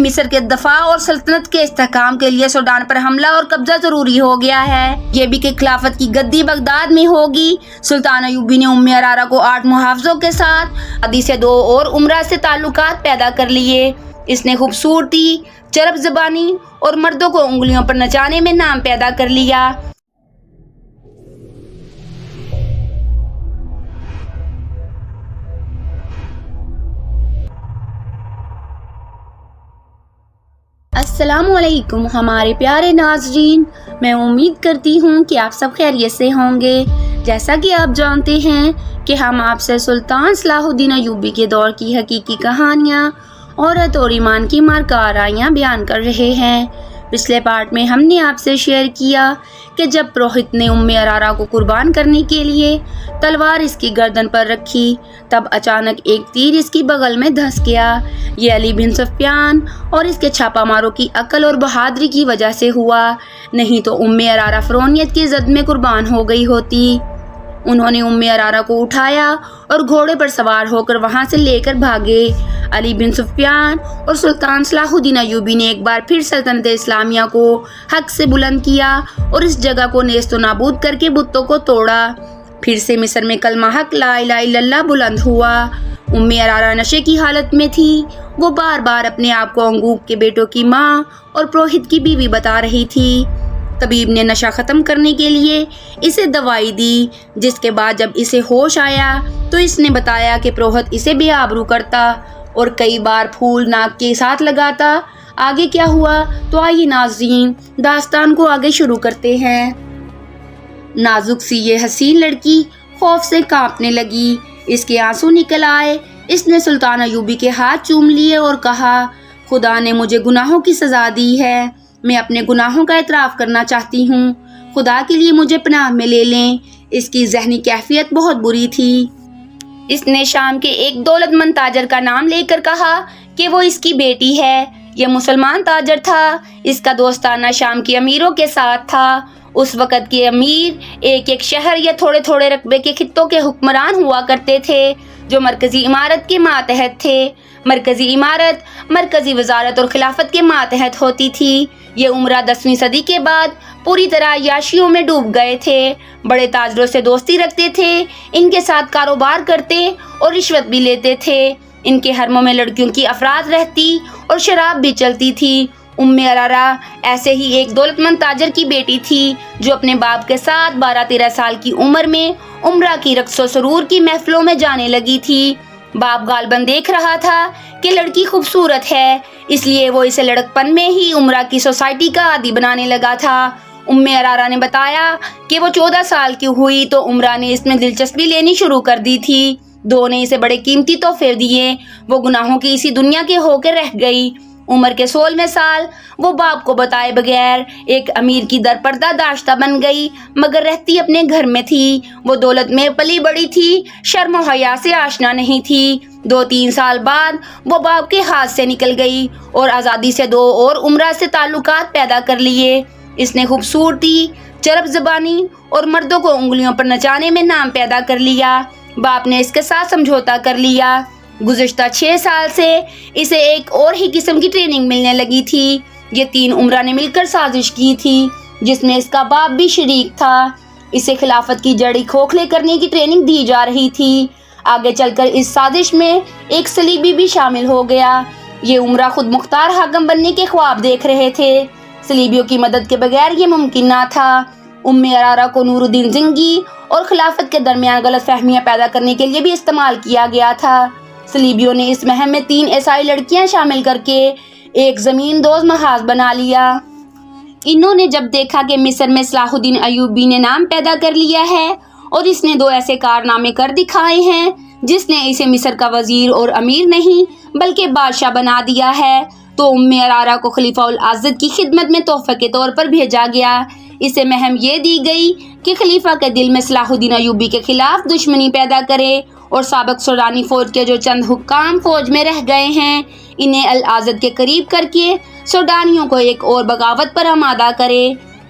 مصر کے دفاع اور سلطنت کے استحکام کے لیے سوڈان پر حملہ اور قبضہ ضروری ہو گیا ہے۔ یہ بھی کہ خلافت کی گدی بغداد میں ہوگی۔ سلطان ایوبی نے ارارا کو 8 محافظوں کے ساتھ آزادی سے 2 اور عمرہ سے تعلقات پیدا کر لیے۔ اس نے خوبصورتی، چرب زبانی اور مردوں کو انگلیوں پر نچانے میں نام پیدا کر لیا۔ السلام علیکم ہمارے پیارے ناظرین، میں امید کرتی ہوں کہ آپ سب خیریت سے ہوں گے۔ جیسا کہ آپ جانتے ہیں کہ ہم آپ سے سلطان صلاح الدین ایوبی کے دور کی حقیقی کہانیاں، عورت اور ایمان کی مارکہ آرائیاں بیان کر رہے ہیں۔ پچھلے پارٹ میں ہم نے آپ سے شیئر کیا کہ جب پروہت نے ارارا کو قربان کرنے کے لیے تلوار اس کی گردن پر رکھی، تب اچانک ایک تیر اس کی بغل میں دھس گیا۔ یہ علی بن سفیان اور اس کے چھاپا ماروں کی عقل اور بہادری کی وجہ سے ہوا، نہیں تو ارارا فرعونیت کی زد میں قربان ہو گئی ہوتی۔ انہوں نے ارارا کو اٹھایا اور گھوڑے پر سوار ہو کر وہاں سے لے کر بھاگے۔ علی بن سفیان اور سلطان صلاح الدین ایوبی نے ایک بار پھر سلطنت اسلامیہ کو حق سے بلند کیا اور اس جگہ کو نیست و نابود کر کے بتوں کو توڑا۔ پھر سے مصر میں کلمہ حق لا الہ الا اللہ بلند ہوا۔ ارارا نشے کی حالت میں تھی۔ وہ بار بار اپنے آپ کو انگوک کے بیٹوں کی ماں اور پروہت کی بیوی بتا رہی تھی۔ طبیب نے نشہ ختم کرنے کے لیے اسے دوائی دی، جس کے بعد جب اسے ہوش آیا تو اس نے بتایا کہ پروہت اسے بے آبرو کرتا اور کئی بار پھول ناک کے ساتھ لگاتا۔ آگے کیا ہوا تو آئیے ناظرین داستان کو آگے شروع کرتے ہیں۔ نازک سی یہ حسین لڑکی خوف سے کانپنے لگی، اس کے آنسو نکل آئے۔ اس نے سلطان ایوبی کے ہاتھ چوم لیے اور کہا، خدا نے مجھے گناہوں کی سزا دی ہے، میں اپنے گناہوں کا اعتراف کرنا چاہتی ہوں، خدا کے لیے مجھے پناہ میں لے لیں۔ اس کی ذہنی کیفیت بہت بری تھی۔ اس نے شام کے ایک دولت مند تاجر کا نام لے کر کہا کہ وہ اس کی بیٹی ہے۔ یہ مسلمان تاجر تھا۔ اس کا دوستانہ شام کے امیروں کے ساتھ تھا۔ اس وقت کے امیر ایک شہر یا تھوڑے تھوڑے رقبے کے خطوں کے حکمران ہوا کرتے تھے جو مرکزی امارت کے ماتحت تھے۔ مرکزی امارت مرکزی وزارت اور خلافت کے ماتحت ہوتی تھی۔ یہ عمرہ 10ویں صدی کے بعد پوری طرح عیاشیوں میں ڈوب گئے تھے۔ بڑے تاجروں سے دوستی رکھتے تھے، ان کے ساتھ کاروبار کرتے اور رشوت بھی لیتے تھے۔ ان کے حرموں میں لڑکیوں کی افراد رہتی اور شراب بھی چلتی تھی۔ ارارا ایسے ہی ایک دولت مند تاجر کی بیٹی تھی جو اپنے باپ کے ساتھ 12-13 سال کی عمر میں عمرہ کی رقص و سرور کی محفلوں میں جانے لگی تھی۔ باپ غالباً دیکھ رہا تھا کہ لڑکی خوبصورت ہے، اس لیے وہ اسے لڑکپن میں ہی عمرہ کی سوسائٹی کا عادی بنانے لگا تھا۔ ارارا نے بتایا کہ وہ 14 سال کی ہوئی تو عمرہ نے اس میں دلچسپی لینی شروع کر دی تھی۔ 2 نے اسے بڑے قیمتی تحفے دیے۔ وہ گناہوں کی اسی دنیا کے ہو کے رہ گئی۔ عمر کے 16ویں سال وہ باپ کو بتائے بغیر ایک امیر کی درپردہ داشتہ بن گئی، مگر رہتی اپنے گھر میں تھی۔ وہ دولت میں پلی بڑی تھی، شرم و حیا سے آشنا نہیں تھی۔ 2-3 سال بعد وہ باپ کے ہاتھ سے نکل گئی اور آزادی سے 2 اور عمرہ سے تعلقات پیدا کر لیے۔ اس نے خوبصورتی، چرب زبانی اور مردوں کو انگلیوں پر نچانے میں نام پیدا کر لیا۔ باپ نے اس کے ساتھ سمجھوتا کر لیا۔ گزشتہ 6 سال سے اسے ایک اور ہی قسم کی ٹریننگ ملنے لگی تھی۔ یہ 3 عمرہ نے مل کر سازش کی تھی جس میں اس کا باپ بھی شریک تھا۔ اسے خلافت کی جڑی کھوکھلے کرنے کی ٹریننگ دی جا رہی تھی۔ آگے چل کر اس سازش میں ایک صلیبی بھی شامل ہو گیا۔ یہ عمرہ خود مختار حاکم بننے کے خواب دیکھ رہے تھے۔ صلیبیوں کی مدد کے بغیر یہ ممکن نہ تھا۔ ارارا کو نور الدین زنگی اور خلافت کے درمیان غلط فہمیاں پیدا کرنے کے لیے بھی استعمال کیا گیا تھا۔ صلیبیوں نے اس مہم میں 3 عیسائی لڑکیاں شامل کر کے ایک زمین دوز محاذ بنا لیا۔ انہوں نے جب دیکھا کہ مصر میں صلاح الدین ایوبی نے نام پیدا کر لیا ہے اور اس نے 2 ایسے کارنامے کر دکھائے ہیں جس نے اسے مصر کا وزیر اور امیر نہیں بلکہ بادشاہ بنا دیا ہے، تو ارارا کو خلیفہ العزد کی خدمت میں تحفے کے طور پر بھیجا گیا۔ اسے مہم یہ دی گئی کہ خلیفہ کے دل میں صلاح الدین ایوبی کے خلاف دشمنی پیدا کرے اور سابق سورانی فوج کے جو چند حکام فوج میں رہ گئے ہیں انہیں العزد کے قریب کر کے سوڈانیوں کو ایک اور بغاوت پر آمادہ کرے۔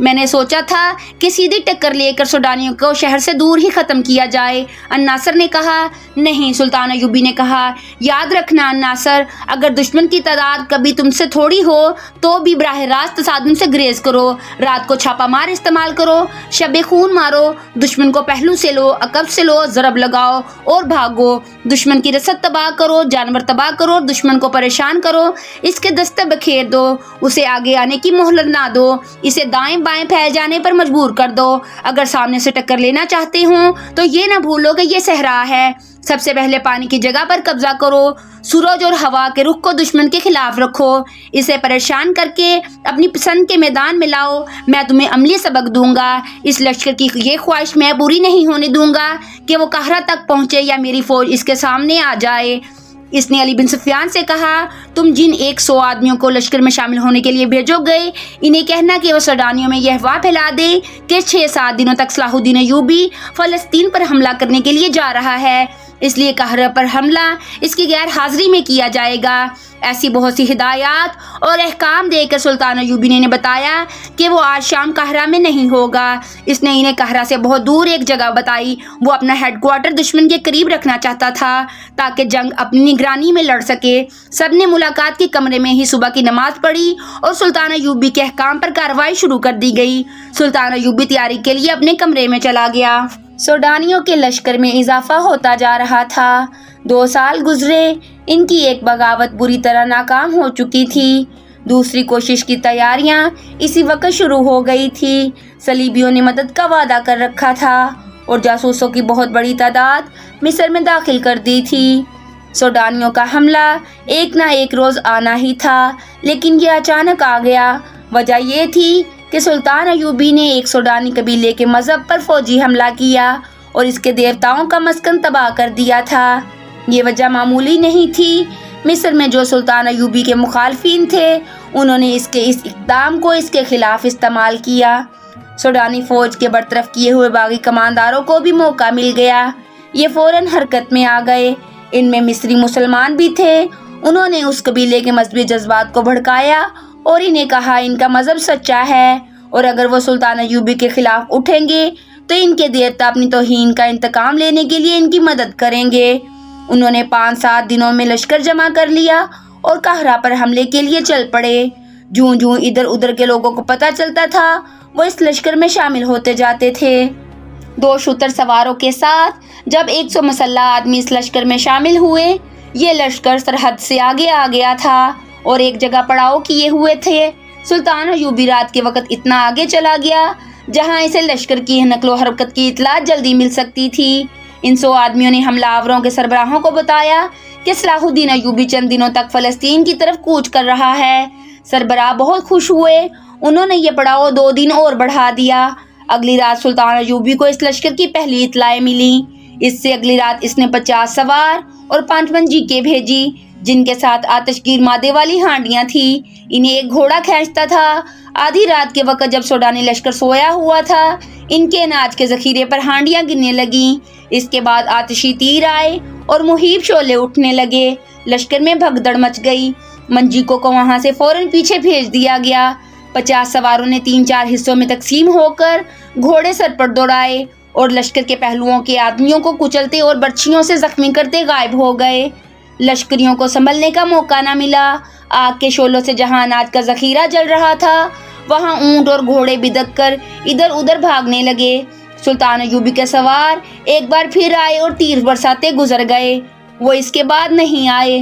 میں نے سوچا تھا کہ سیدھی ٹکر لے کر سوڈانیوں کو شہر سے دور ہی ختم کیا جائے۔ الناصر نے کہا۔ نہیں، سلطان ایوبی نے کہا، یاد رکھنا الناصر، اگر دشمن کی تعداد کبھی تم سے تھوڑی ہو تو بھی براہ راست تصادم سے گریز کرو، رات کو چھاپا مار استعمال کرو، شب خون مارو، دشمن کو پہلو سے لو، عقب سے لو، ضرب لگاؤ اور بھاگو، دشمن کی رسد تباہ کرو، جانور تباہ کرو، دشمن کو پریشان کرو، اس کے دستے بکھیر دو، اسے آگے آنے کی مہلت نہ دو، اسے دائیں بائیں پھیل جانے پر مجبور کر دو۔ اگر سامنے سے ٹکر لینا چاہتے ہوں تو یہ نہ بھولو کہ یہ صحرا ہے، سب سے پہلے پانی کی جگہ پر قبضہ کرو، سورج اور ہوا کے رخ کو دشمن کے خلاف رکھو، اسے پریشان کر کے اپنی پسند کے میدان میں لاؤ، میں تمہیں عملی سبق دوں گا، اس لشکر کی یہ خواہش میں پوری نہیں ہونے دوں گا کہ وہ قاہرہ تک پہنچے یا میری فوج اس کے سامنے آ جائے۔ اس نے علی بن سفیان سے کہا، تم جن 100 آدمیوں کو لشکر میں شامل ہونے کے لیے بھیجو گے، انہیں کہنا کہ وہ سوڈانیوں میں یہ افواہ پھیلا دے کہ 6-7 دنوں تک صلاح الدین ایوبی فلسطین پر حملہ کرنے کے لیے جا رہا ہے، اس لیے قاہرہ پر حملہ اس کی غیر حاضری میں کیا جائے گا۔ ایسی بہت سی ہدایات اور احکام دے کر سلطان ایوبی نے بتایا کہ وہ آج شام قاہرہ میں نہیں ہوگا۔ اس نے انہیں قاہرہ سے بہت دور ایک جگہ بتائی، وہ اپنا ہیڈ کوارٹر دشمن کے قریب رکھنا چاہتا تھا تاکہ جنگ اپنی نگرانی میں لڑ سکے۔ سب نے ملاقات کے کمرے میں ہی صبح کی نماز پڑھی اور سلطان ایوبی کے احکام پر کارروائی شروع کر دی گئی۔ سلطان ایوبی تیاری کے لیے اپنے کمرے میں چلا گیا۔ سوڈانیوں کے لشکر میں اضافہ ہوتا جا رہا تھا۔ 2 سال گزرے، ان کی ایک بغاوت بری طرح ناکام ہو چکی تھی، دوسری کوشش کی تیاریاں اسی وقت شروع ہو گئی تھی۔ صلیبیوں نے مدد کا وعدہ کر رکھا تھا اور جاسوسوں کی بہت بڑی تعداد مصر میں داخل کر دی تھی۔ سوڈانیوں کا حملہ ایک نہ ایک روز آنا ہی تھا، لیکن یہ اچانک آ گیا۔ وجہ یہ تھی کہ سلطان ایوبی نے ایک سوڈانی قبیلے کے مذہب پر فوجی حملہ کیا اور اس کے دیوتاؤں کا مسکن تباہ کر دیا تھا۔ یہ وجہ معمولی نہیں تھی۔ مصر میں جو سلطان ایوبی کے مخالفین تھے، انہوں نے اس اقدام کو اس کے خلاف استعمال کیا۔ سوڈانی فوج کے برطرف کیے ہوئے باغی کمانداروں کو بھی موقع مل گیا، یہ فوراً حرکت میں آ گئے۔ ان میں مصری مسلمان بھی تھے۔ انہوں نے اس قبیلے کے مذہبی جذبات کو بھڑکایا اور انہیں کہا ان کا مذہب سچا ہے اور اگر وہ سلطان ایوبی کے خلاف اٹھیں گے تو ان کے دیوتا اپنی توہین کا انتقام لینے کے لیے ان کی مدد کریں گے۔ انہوں نے 5-7 دنوں میں لشکر جمع کر لیا اور قاہرہ پر حملے کے لیے چل پڑے۔ جوں جوں ادھر ادھر کے لوگوں کو پتہ چلتا تھا، وہ اس لشکر میں شامل ہوتے جاتے تھے۔ 2 شتر سواروں کے ساتھ جب 100 مسلح آدمی اس لشکر میں شامل ہوئے، یہ لشکر سرحد سے آگے آ گیا تھا اور ایک جگہ پڑاؤ کیے ہوئے تھے۔ سلطان ایوبی رات کے وقت اتنا آگے چلا گیا جہاں اسے لشکر کی نقل و حرکت کی اطلاع جلدی مل سکتی تھی۔ ان 100 آدمیوں نے حملہ آوروں کے سربراہوں کو بتایا کہ صلاح الدین ایوبی چند دنوں تک فلسطین کی طرف کوچ کر رہا ہے۔ سربراہ بہت خوش ہوئے، انہوں نے یہ پڑاؤ 2 دن اور بڑھا دیا۔ اگلی رات سلطان ایوبی کو اس لشکر کی پہلی اطلاعیں ملیں۔ اس سے اگلی رات اس نے 50 سوار اور 5 منجیقیں بھیجی جن کے ساتھ آتش گیر مادے والی ہانڈیاں تھیں، انہیں ایک گھوڑا کھینچتا تھا۔ آدھی رات کے وقت جب سوڈانی لشکر سویا ہوا تھا، ان کے اناج کے ذخیرے پر ہانڈیاں گرنے لگیں۔ اس کے بعد آتشی تیر آئے اور مہیب شعلے اٹھنے لگے، لشکر میں بھگدڑ مچ گئی۔ منجیقوں کو وہاں سے فوراً پیچھے بھیج دیا گیا۔ 50 سواروں نے 3-4 حصوں میں تقسیم ہو کر گھوڑے سر پر دوڑائے اور لشکر کے پہلوؤں کے آدمیوں کو کچلتے اور برچھیوں سے زخمی کرتے غائب ہو گئے۔ لشکریوں کو سنبھلنے کا موقع نہ ملا۔ آگ کے شعلوں سے جہاں اناج کا ذخیرہ جل رہا تھا، وہاں اونٹ اور گھوڑے بدک کر ادھر ادھر بھاگنے لگے۔ سلطان ایوبی کے سوار ایک بار پھر آئے اور تیر برساتے گزر گئے، وہ اس کے بعد نہیں آئے۔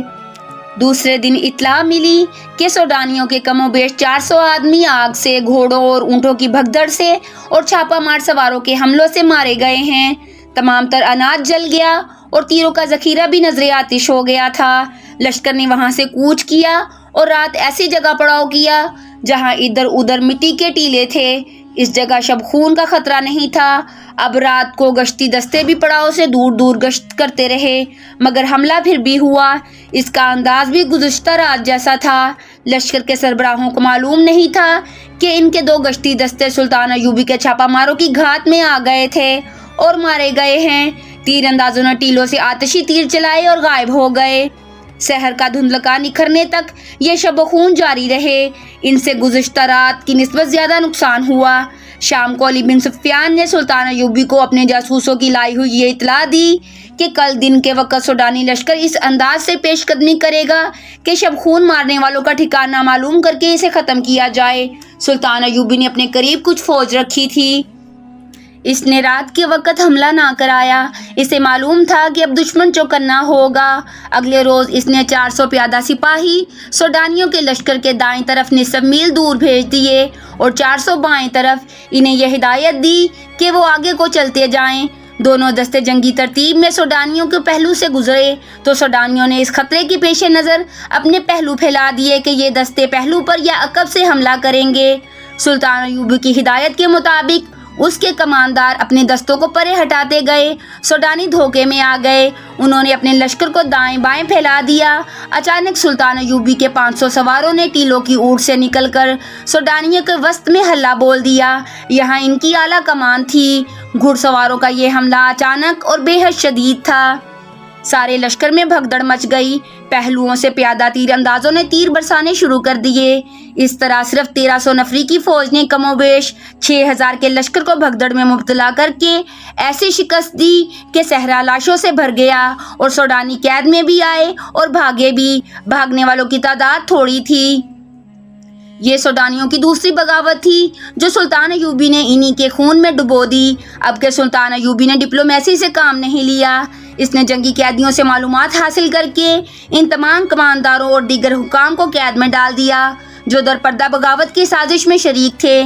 دوسرے دن اطلاع ملی کہ سوڈانیوں کے کم و بیش 400 آدمی آگ سے، گھوڑوں اور اونٹوں کی بھگدڑ سے اور چھاپا مار سواروں کے حملوں سے مارے گئے ہیں۔ تمام تر اناج جل گیا اور تیروں کا ذخیرہ بھی نظر آتش ہو گیا تھا۔ لشکر نے وہاں سے کوچ کیا اور رات ایسی جگہ پڑاؤ کیا جہاں ادھر ادھر مٹی کے ٹیلے تھے۔ اس جگہ شب خون کا خطرہ نہیں تھا۔ اب رات کو گشتی دستے بھی پڑاؤ سے دور دور گشت کرتے رہے، مگر حملہ پھر بھی ہوا۔ اس کا انداز بھی گزشتہ رات جیسا تھا۔ لشکر کے سربراہوں کو معلوم نہیں تھا کہ ان کے 2 گشتی دستے سلطان ایوبی کے چھاپا ماروں کی گھات میں آ گئے تھے اور مارے گئے ہیں۔ تیر اندازوں نے ٹیلوں سے آتشی تیر چلائے اور غائب ہو گئے۔ سحر کا دھندلکا نکھرنے تک یہ شب و خون جاری رہے۔ ان سے گزشتہ رات کی نسبت زیادہ نقصان ہوا۔ شام کو علی بن سفیان نے سلطان ایوبی کو اپنے جاسوسوں کی لائی ہوئی یہ اطلاع دی کہ کل دن کے وقت سوڈانی لشکر اس انداز سے پیش قدمی کرے گا کہ شب خون مارنے والوں کا ٹھکانہ معلوم کر کے اسے ختم کیا جائے۔ سلطان ایوبی نے اپنے قریب کچھ فوج رکھی تھی۔ اس نے رات کے وقت حملہ نہ کرایا۔ اسے معلوم تھا کہ اب دشمن چوکنا ہوگا۔ اگلے روز اس نے 400 پیادہ سپاہی سوڈانیوں کے لشکر کے دائیں طرف نصف میل دور بھیج دیے اور 400 بائیں طرف۔ انہیں یہ ہدایت دی کہ وہ آگے کو چلتے جائیں۔ دونوں دستے جنگی ترتیب میں سوڈانیوں کے پہلو سے گزرے تو سوڈانیوں نے اس خطرے کے پیش نظر اپنے پہلو پھیلا دیے کہ یہ دستے پہلو پر یا عقب سے حملہ کریں گے۔ سلطان ایوبی کی ہدایت کے مطابق اس کے کماندار اپنے دستوں کو پرے ہٹاتے گئے۔ سوڈانی دھوکے میں آ گئے۔ انہوں نے اپنے لشکر کو دائیں بائیں پھیلا دیا۔ اچانک سلطان ایوبی کے 500 سواروں نے ٹیلوں کی اوٹ سے نکل کر سوڈانیوں کے وسط میں ہلہ بول دیا۔ یہاں ان کی اعلیٰ کمان تھی۔ گھڑ سواروں کا یہ حملہ اچانک اور بے حد شدید تھا۔ سارے لشکر میں بھگدڑ مچ گئی۔ پہلوؤں سے پیادہ تیر اندازوں نے تیر برسانے شروع کر دیے۔ اس طرح صرف 1300 نفری کی فوج نے کم و بیش 6000 کے لشکر کو بھگدڑ میں مبتلا کر کے ایسی شکست دی کہ صحرا لاشوں سے بھر گیا اور سوڈانی قید میں بھی آئے اور بھاگے بھی۔ بھاگنے والوں کی تعداد تھوڑی تھی۔ یہ سوڈانیوں کی دوسری بغاوت تھی جو سلطان ایوبی نے انہی کے خون میں ڈبو دی۔ اب کہ سلطان ایوبی نے ڈپلومیسی سے کام نہیں لیا، اس نے جنگی قیدیوں سے معلومات حاصل کر کے ان تمام کمانداروں اور دیگر حکام کو قید میں ڈال دیا جو در پردہ بغاوت کی سازش میں شریک تھے۔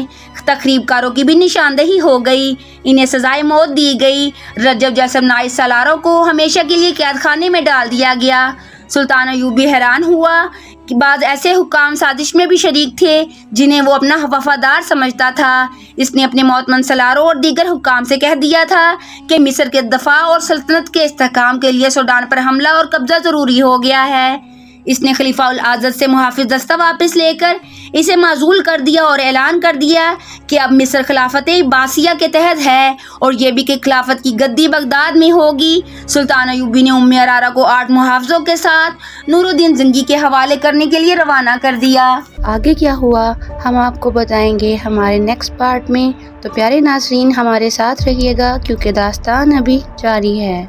تخریب کاروں کی بھی نشاندہی ہو گئی۔ انہیں سزائے موت دی گئی۔ رجب جسم نائس سالاروں کو ہمیشہ کے لیے قید خانے میں ڈال دیا گیا۔ سلطان ایوبی حیران ہوا کہ بعض ایسے حکام سازش میں بھی شریک تھے جنہیں وہ اپنا وفادار سمجھتا تھا۔ اس نے اپنے معتمد سالاروں اور دیگر حکام سے کہہ دیا تھا کہ مصر کے دفاع اور سلطنت کے استحکام کے لیے سوڈان پر حملہ اور قبضہ ضروری ہو گیا ہے۔ اس نے خلیفہ الاعزد سے محافظ دستہ واپس لے کر اسے معزول کر دیا اور اعلان کر دیا کہ اب مصر خلافت عباسیہ کے تحت ہے اور یہ بھی کہ خلافت کی گدی بغداد میں ہوگی۔ سلطان ایوبی نے ام عرارہ کو 8 محافظوں کے ساتھ نور الدین زنگی کے حوالے کرنے کے لیے روانہ کر دیا۔ آگے کیا ہوا ہم آپ کو بتائیں گے ہمارے نیکسٹ پارٹ میں، تو پیارے ناظرین ہمارے ساتھ رہیے گا کیونکہ داستان ابھی جاری ہے۔